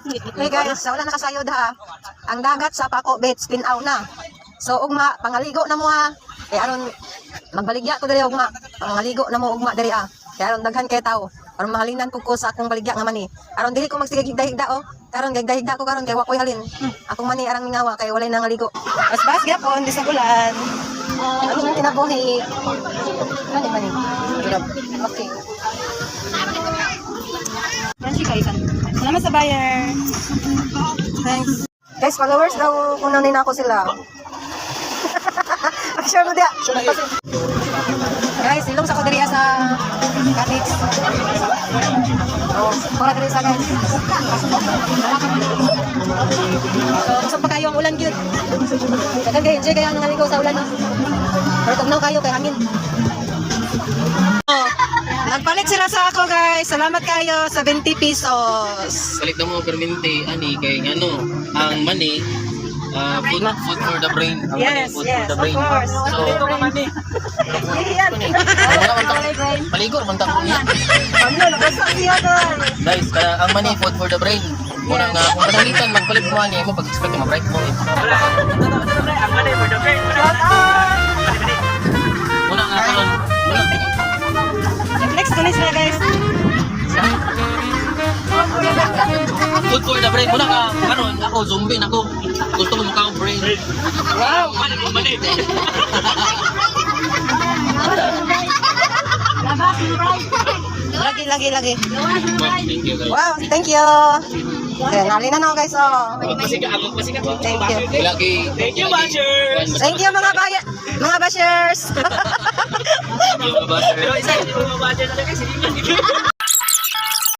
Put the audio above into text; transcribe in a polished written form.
Hey guys, wala nakasayod ha. Ang dagat sa Paco Beach, tinaw na. So ugma, pangaligo na mo ha. Aron magbaligya ko diri ugma. Pangaligo na mo ugma diri ah. Kaya aron daghan kay tao. Aron mahalinan ko sa akong baligya nga mani. Aron dili ko magsigigda-higda oh. Karon gagda-higda ko karon kay wa koy halin. Akong mani arang mingawa kay walay nang ngaligo. Bas gyapon di sa bulan. Ano man kinabuhi? Mani. Okay. Yan si Kaisan. Salamat sa buyer. Thanks. Guys, followers daw kunanin ako sila. Share mo dia. Guys, ilong sa ko diri sa cottage. Oh, para diri sa guys. So pa kayo ang ulan gyud. Dagan kay enjoy kaya naligo sa ulan. Pero tugnaw kayo kay hangin. Oh, nagpalit sila sa ako guys. Salamat kayo sa 20 pesos. Palit na mo permente ani kay ano ang money food for the brain. Ang money, food for the brain. Of course. So ito ka money. Yan. Wala man ta. Paligo man ta niya. Ano nakasak siya guys. Guys, ang money food for the brain. Muna nga kung panalitan magpalit mo ani mo pag-expect mo bright mo. Ang money for the brain. Shout out. Muna nga karon. Next to na guys. Food for the brain. Muna ka karon ako zombie nako. Gusto mo ka brain. Wow, money. Lagi. Thank you guys. Wow, thank you. Okay, nalina na ako guys. Oh. Pasika. Thank you. Lagi. Thank you, bashers. Thank you mga bashers. Thank you, bye. Pero isa, hindi mo mabadya na lang kasi.